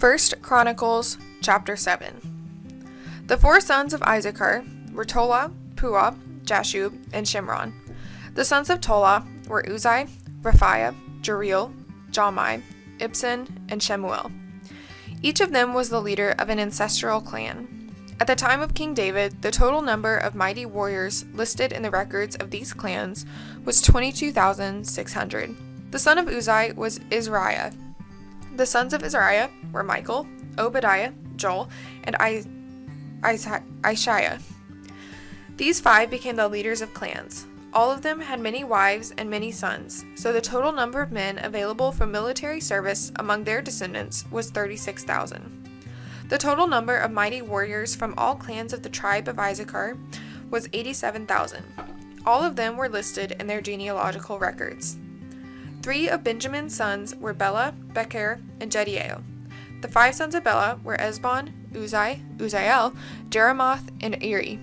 1 Chronicles chapter 7. The four sons of Issachar were Tola, Puah, Jashub, and Shimron. The sons of Tola were Uzai, Raphiah, Jeriel, Jahmai, Ibsan, and Shemuel. Each of them was the leader of an ancestral clan. At the time of King David, the total number of mighty warriors listed in the records of these clans was 22,600. The son of Uzai was Izriah. The sons of Izriah were Michael, Obadiah, Joel, and Ishiah. These five became the leaders of clans. All of them had many wives and many sons, so the total number of men available for military service among their descendants was 36,000. The total number of mighty warriors from all clans of the tribe of Issachar was 87,000. All of them were listed in their genealogical records. 3 of Benjamin's sons were Bela, Becher, and Jediel. The 5 sons of Bela were Ezbon, Uzziel, Jeremoth, and Eri.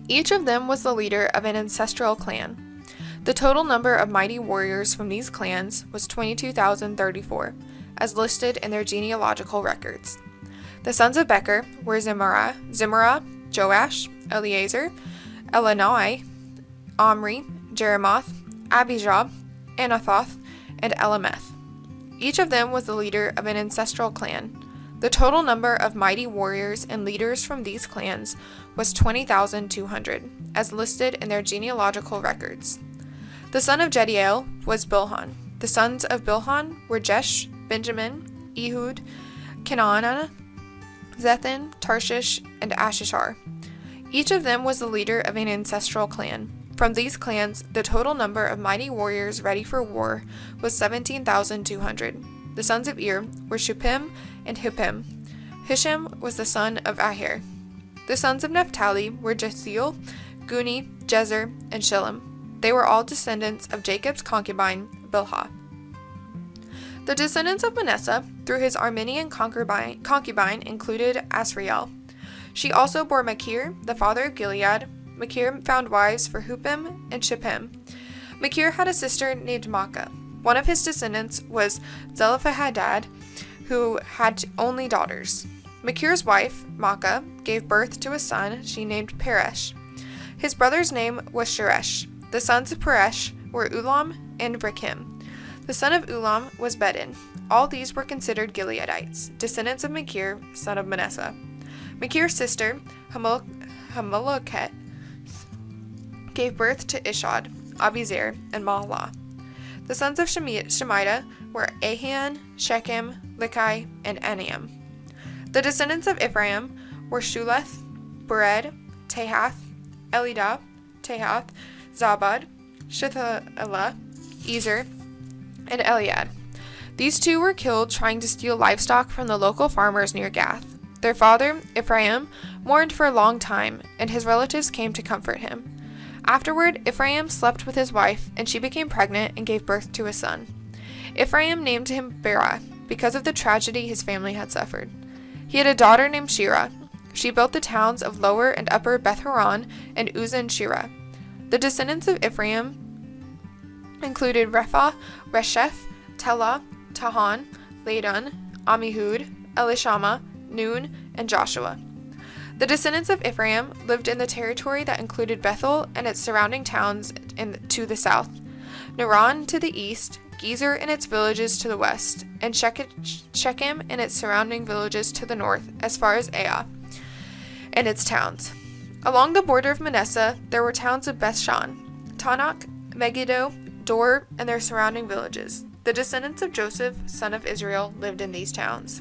Each of them was the leader of an ancestral clan. The total number of mighty warriors from these clans was 22,034, as listed in their genealogical records. The sons of Becher were Zimrah, Joash, Eleazar, Elionai, Omri, Jeremoth, Abijah, Anathoth, and Elameth. Each of them was the leader of an ancestral clan. The total number of mighty warriors and leaders from these clans was 20,200, as listed in their genealogical records. The son of Jediel was Bilhan. The sons of Bilhan were Jesh, Benjamin, Ehud, Kenana, Zethan, Tarshish, and Ashishar. Each of them was the leader of an ancestral clan. From these clans, the total number of mighty warriors ready for war was 17,200. The sons of Ir were Shuppim and Huppim. Hushim was the son of Aher. The sons of Naphtali were Jesiel, Guni, Jezer, and Shillem. They were all descendants of Jacob's concubine, Bilhah. The descendants of Manasseh through his Aramean concubine included Asriel. She also bore Machir, the father of Gilead. Machir found wives for Huppim and Shuppim. Machir had a sister named Maacah. One of his descendants was Zelophehad, who had only daughters. Machir's wife, Maacah, gave birth to a son she named Peresh. His brother's name was Sheresh. The sons of Peresh were Ulam and Rekem. The son of Ulam was Bedin. All these were considered Gileadites, descendants of Machir, son of Manasseh. Machir's sister, Hameloketh, gave birth to Ishad, Abizer, and Mahlah. The sons of Shemida were Ahan, Shechem, Likai, and Aniam. The descendants of Ephraim were Shuleth, Bered, Tahath, Elidah, Tahath, Zabad, Shethalah, Ezer, and Eliad. These two were killed trying to steal livestock from the local farmers near Gath. Their father, Ephraim, mourned for a long time, and his relatives came to comfort him. Afterward, Ephraim slept with his wife, and she became pregnant and gave birth to a son. Ephraim named him Berah, because of the tragedy his family had suffered. He had a daughter named Shira. She built the towns of Lower and Upper Beth-horon and Uzan Shira. The descendants of Ephraim included Repha, Resheph, Telah, Tahan, Ladan, Amihud, Elishama, Nun, and Joshua. The descendants of Ephraim lived in the territory that included Bethel and its surrounding towns to the south, Naran to the east, Gezer and its villages to the west, and Shechem and its surrounding villages to the north, as far as Ai and its towns. Along the border of Manasseh, there were towns of Bethshan, Tanakh, Megiddo, Dor, and their surrounding villages. The descendants of Joseph, son of Israel, lived in these towns.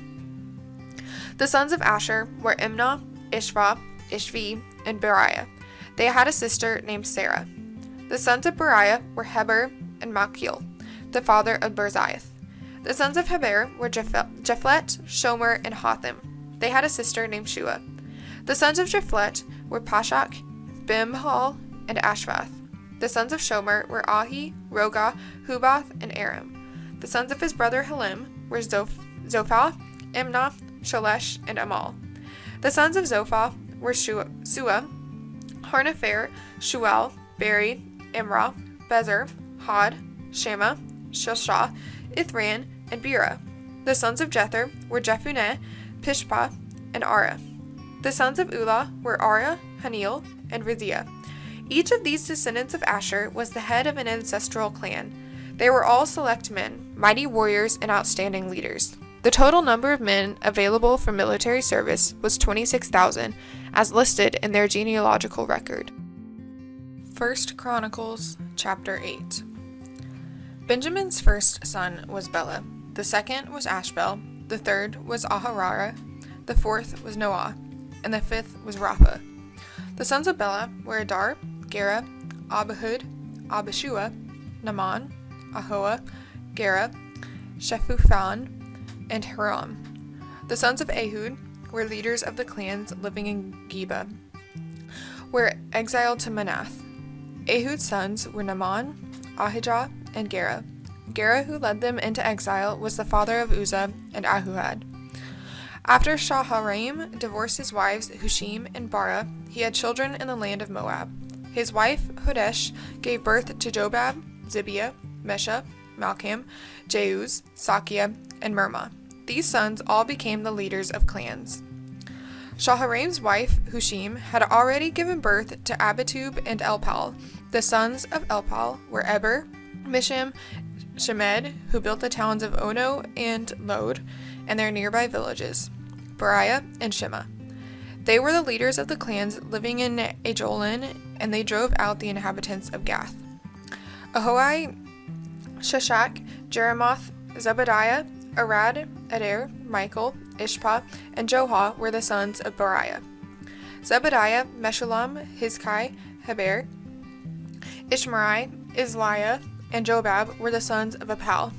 The sons of Asher were Imnah, Ishva, Ishvi, and Beriah. They had a sister named Sarah. The sons of Beriah were Heber and Malchiel, the father of Berziah. The sons of Heber were Japhlet, Shomer, and Hotham. They had a sister named Shua. The sons of Japhlet were Pashach, Bimhal, and Ashvath. The sons of Shomer were Ahi, Roga, Hubath, and Aram. The sons of his brother Helim were Zophah, Imnah, Sholesh, and Amal. The sons of Zophah were Sua, Harnepher, Shual, Beri, Imrah, Bezer, Had, Shema, Shilshah, Ithran, and Bera. The sons of Jether were Jephunneh, Pishpa, and Ara. The sons of Ulah were Ara, Hanil, and Rizia. Each of these descendants of Asher was the head of an ancestral clan. They were all select men, mighty warriors, and outstanding leaders. The total number of men available for military service was 26,000, as listed in their genealogical record. 1 Chronicles chapter 8. Benjamin's first son was Bela, the second was Ashbel, the third was Aharara, the fourth was Noah, and the fifth was Rapha. The sons of Bela were Adar, Gera, Abihud, Abishua, Naaman, Ahoa, Gera, Shephuphan, and Haram. The sons of Ehud were leaders of the clans living in Geba, were exiled to Manath. Ehud's sons were Naaman, Ahijah, and Gera. Gera, who led them into exile, was the father of Uzzah and Ahuhad. After Shaharaim divorced his wives Hushim and Bara, he had children in the land of Moab. His wife Hodesh gave birth to Jobab, Zibiah, Mesha, Malcham, Jeuz, Sakia, and Mirma. These sons all became the leaders of clans. Shaharaim's wife Hushim had already given birth to Abitub and Elpal. The sons of Elpal were Eber, Misham, Shemed, who built the towns of Ono and Lod, and their nearby villages, Beriah and Shema. They were the leaders of the clans living in Ajalon, and they drove out the inhabitants of Gath. Ahoai, Shashak, Jeremoth, Zebediah, Arad, Eder, Michael, Ishpa, and Johah were the sons of Beriah. Zebediah, Meshullam, Hizkai, Heber, Ishmerai, Isliah, and Jobab were the sons of Apal.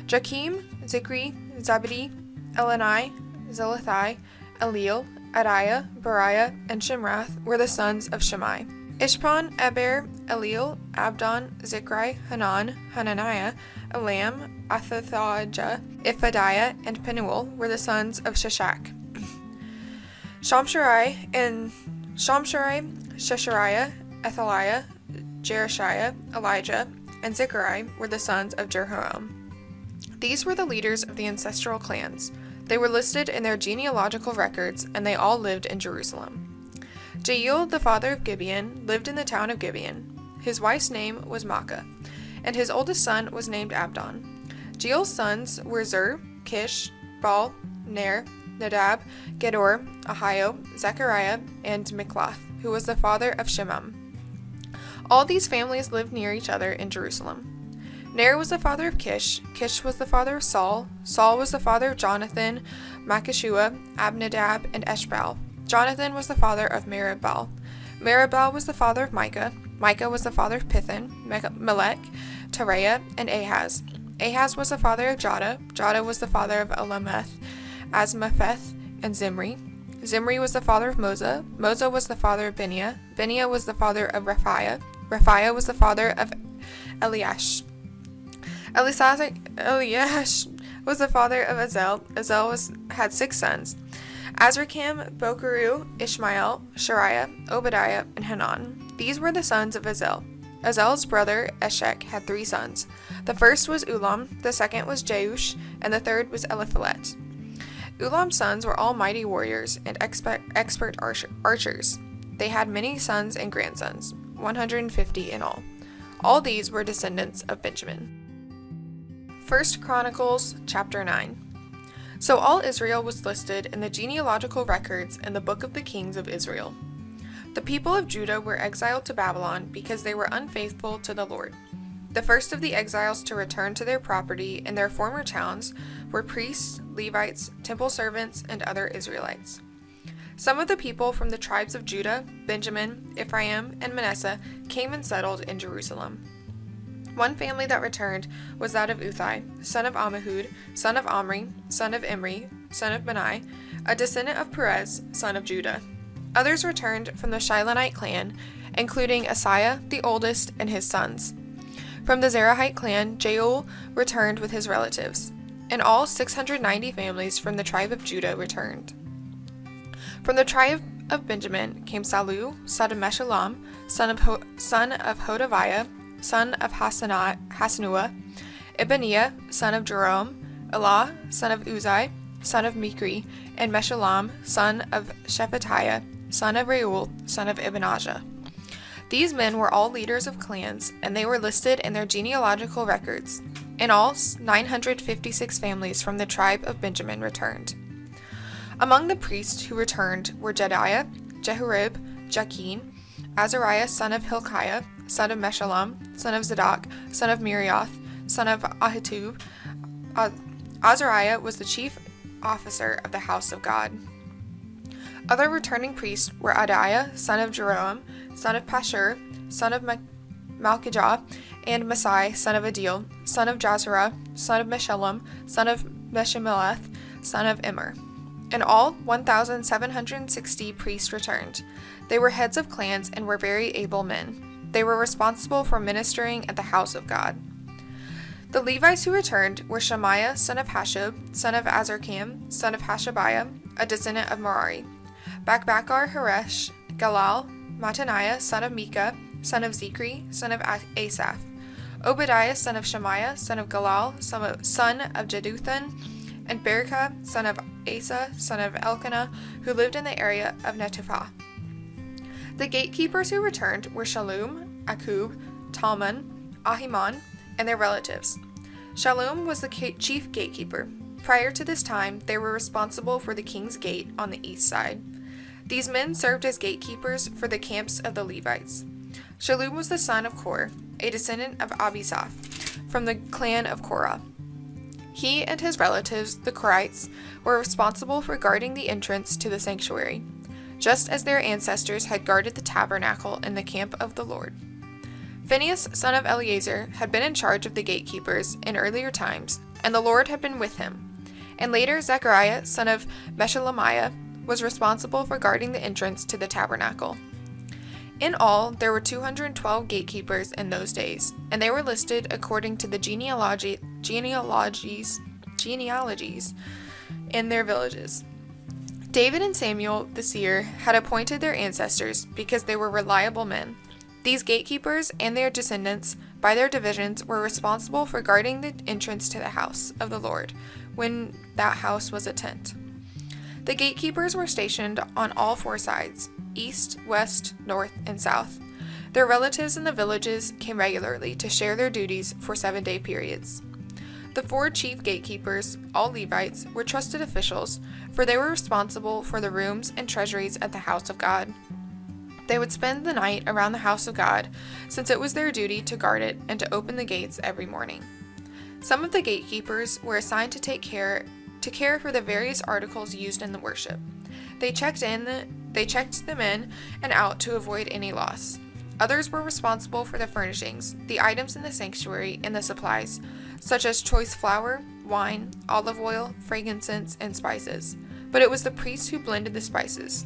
Jakim, Zikri, Zabdi, Elani, Zelathai, Eliel, Adiah, Beriah, and Shimrath were the sons of Shimei. Ishpan, Eber, Eliel, Abdon, Zikri, Hanan, Hananiah, Elam, Athathajah, Iphadiah, and Penuel were the sons of Shashak. Shamsharai, Sheshariah, Athaliah, Jereshiah, Elijah, and Zechariah were the sons of Jehoram. These were the leaders of the ancestral clans. They were listed in their genealogical records, and they all lived in Jerusalem. Jeiel, the father of Gibeon, lived in the town of Gibeon. His wife's name was Maacah, and his oldest son was named Abdon. Jeel's sons were Zur, Kish, Baal, Ner, Nadab, Gedor, Ahio, Zechariah, and Miklath, who was the father of Shemam. All these families lived near each other in Jerusalem. Ner was the father of Kish, Kish was the father of Saul, Saul was the father of Jonathan, Malchishua, Abinadab, and Eshbaal. Jonathan was the father of Merib-Baal. Merib-Baal was the father of Micah, Micah was the father of Pithon, Melech, Tareah, and Ahaz. Ahaz was the father of Jada, Jada was the father of Elameth, Asmapheth, and Zimri. Zimri was the father of Moza, Moza was the father of Benia, Benia was the father of Raphiah, Raphiah was the father of Eliash. Eliash was the father of Azel. Azel had 6 sons: Azrikam, Bokeru, Ishmael, Shariah, Obadiah, and Hanan. These were the sons of Azel. Azel's brother Eshek had 3 sons. The first was Ulam, the second was Jeush, and the third was Eliphalet. Ulam's sons were all mighty warriors and expert archers. They had many sons and grandsons, 150 in all. All these were descendants of Benjamin. 1 Chronicles chapter 9. So all Israel was listed in the genealogical records in the book of the kings of Israel. The people of Judah were exiled to Babylon because they were unfaithful to the Lord. The first of the exiles to return to their property in their former towns were priests, Levites, temple servants, and other Israelites. Some of the people from the tribes of Judah, Benjamin, Ephraim, and Manasseh came and settled in Jerusalem. One family that returned was that of Uthai, son of Ammihud, son of Omri, son of Imri, son of Benai, a descendant of Perez, son of Judah. Others returned from the Shilonite clan, including Asaiah, the oldest, and his sons. From the Zerahite clan, Jeuel returned with his relatives. In all, 690 families from the tribe of Judah returned. From the tribe of Benjamin came Salu, son of Meshullam, son of Hodaviah, son of Hasanua, Ibaniah, son of Jerome, Elah, son of Uzai, son of Mikri, and Meshullam, son of Shephatiah, son of Reuel, son of Ibnajah. These men were all leaders of clans, and they were listed in their genealogical records. In all, 956 families from the tribe of Benjamin returned. Among the priests who returned were Jediah, Jehurib, Jakin, Azariah son of Hilkiah, son of Meshullam, son of Zadok, son of Miriath, son of Ahitub. Azariah was the chief officer of the house of God. Other returning priests were Adiah, son of Jeroam, son of Pashur, son of Malchijah, and Masai, son of Adil, son of Jazerah, son of Meshullam, son of Meshemileth, son of Immer. In all, 1,760 priests returned. They were heads of clans and were very able men. They were responsible for ministering at the house of God. The Levites who returned were Shemaiah, son of Hashub, son of Azarkam, son of Hashabiah, a descendant of Merari, Bakbakar, Haresh, Galal, Mattaniah, son of Micah, son of Zikri, son of Asaph, Obadiah, son of Shemaiah, son of Galal, son of Jeduthun, and Berekah, son of Asa, son of Elkanah, who lived in the area of Netophath. The gatekeepers who returned were Shallum, Akub, Talmon, Ahiman, and their relatives. Shallum was the chief gatekeeper. Prior to this time, they were responsible for the king's gate on the east side. These men served as gatekeepers for the camps of the Levites. Shallum was the son of Kor, a descendant of Abisaph, from the clan of Korah. He and his relatives, the Korites, were responsible for guarding the entrance to the sanctuary, just as their ancestors had guarded the tabernacle in the camp of the Lord. Phinehas, son of Eleazar, had been in charge of the gatekeepers in earlier times, and the Lord had been with him. And later Zechariah, son of Meshelemiah, was responsible for guarding the entrance to the tabernacle. In all, there were 212 gatekeepers in those days, and they were listed according to the genealogies in their villages. David and Samuel the seer had appointed their ancestors because they were reliable men. These gatekeepers and their descendants, by their divisions, were responsible for guarding the entrance to the house of the Lord, when that house was a tent. The gatekeepers were stationed on all four sides, east, west, north, and south. Their relatives in the villages came regularly to share their duties for 7-day periods. The 4 chief gatekeepers, all Levites, were trusted officials, for they were responsible for the rooms and treasuries at the house of God. They would spend the night around the house of God, since it was their duty to guard it and to open the gates every morning. Some of the gatekeepers were assigned to care for the various articles used in the worship. They checked them in and out to avoid any loss. Others were responsible for the furnishings, the items in the sanctuary, and the supplies, such as choice flour, wine, olive oil, frankincense, and spices. But it was the priests who blended the spices.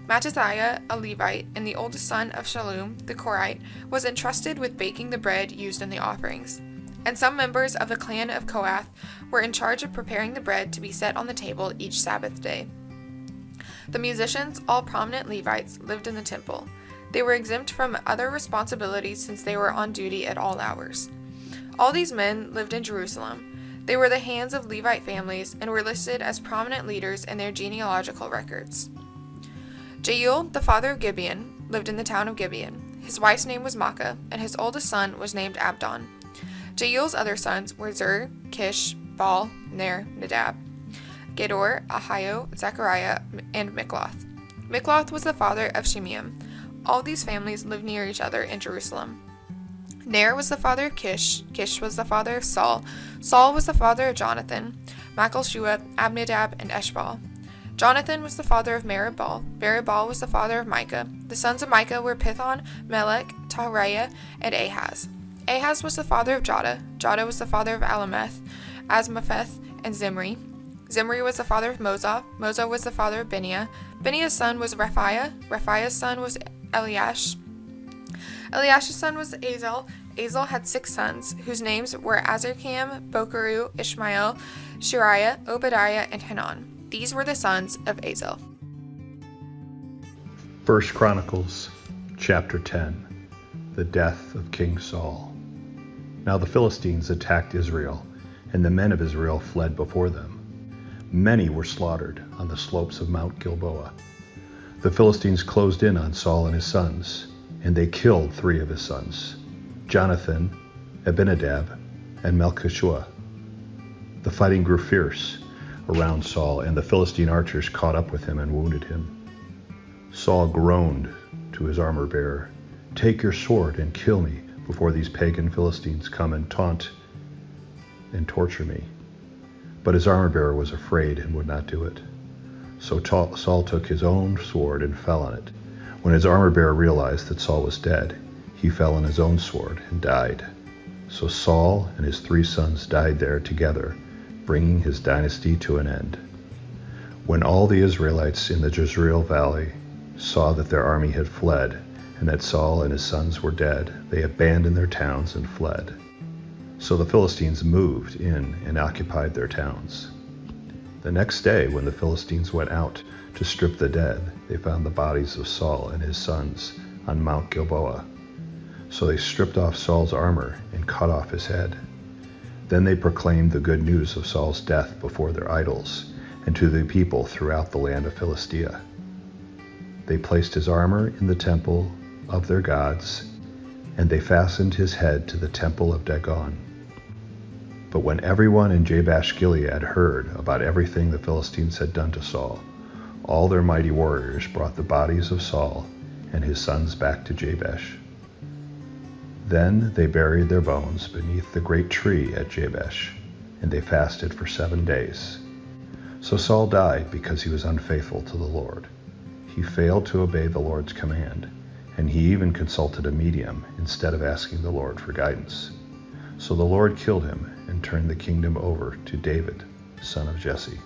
Mattithiah, a Levite, and the oldest son of Shallum, the Korite, was entrusted with baking the bread used in the offerings. And some members of the clan of Kohath were in charge of preparing the bread to be set on the table each Sabbath day. The musicians, all prominent Levites, lived in the temple. They were exempt from other responsibilities since they were on duty at all hours. All these men lived in Jerusalem. They were the hands of Levite families and were listed as prominent leaders in their genealogical records. Jeiel, the father of Gibeon, lived in the town of Gibeon. His wife's name was Maacah, and his oldest son was named Abdon. Jeiel's other sons were Zur, Kish, Baal, Ner, Nadab, Gedor, Ahio, Zechariah, and Mikloth. Mikloth was the father of Shimeam. All these families lived near each other in Jerusalem. Ner was the father of Kish. Kish was the father of Saul. Saul was the father of Jonathan, Malchishua, Abinadab, and Eshbaal. Jonathan was the father of Merib-Baal. Merib-Baal was the father of Micah. The sons of Micah were Pithon, Melech, Tahariah, and Ahaz. Ahaz was the father of Jada. Jada was the father of Alameth, Asmapheth, and Zimri. Zimri was the father of Moza. Moza was the father of Beniah. Beniah's son was Rephiah. Rephiah's son was Eliash. Eliash's son was Azel. Azel had 6 sons, whose names were Azarkam, Bokeru, Ishmael, Shariah, Obadiah, and Hanan. These were the sons of Azel. 1 Chronicles chapter 10. The death of King Saul. Now the Philistines attacked Israel, and the men of Israel fled before them. Many were slaughtered on the slopes of Mount Gilboa. The Philistines closed in on Saul and his sons, and they killed 3 of his sons, Jonathan, Abinadab, and Melchishua. The fighting grew fierce around Saul, and the Philistine archers caught up with him and wounded him. Saul groaned to his armor-bearer, "Take your sword and kill me before these pagan Philistines come and taunt and torture me." But his armor-bearer was afraid and would not do it. So Saul took his own sword and fell on it. When his armor-bearer realized that Saul was dead, he fell on his own sword and died. So Saul and his 3 sons died there together, bringing his dynasty to an end. When all the Israelites in the Jezreel valley saw that their army had fled, and that Saul and his sons were dead, they abandoned their towns and fled. So the Philistines moved in and occupied their towns. The next day, when the Philistines went out to strip the dead, they found the bodies of Saul and his sons on Mount Gilboa. So they stripped off Saul's armor and cut off his head. Then they proclaimed the good news of Saul's death before their idols and to the people throughout the land of Philistia. They placed his armor in the temple of their gods, and they fastened his head to the temple of Dagon. But when everyone in Jabesh-Gilead heard about everything the Philistines had done to Saul, all their mighty warriors brought the bodies of Saul and his sons back to Jabesh. Then they buried their bones beneath the great tree at Jabesh, and they fasted for 7 days. So Saul died because he was unfaithful to the Lord. He failed to obey the Lord's command, and he even consulted a medium instead of asking the Lord for guidance. So the Lord killed him and turned the kingdom over to David, son of Jesse.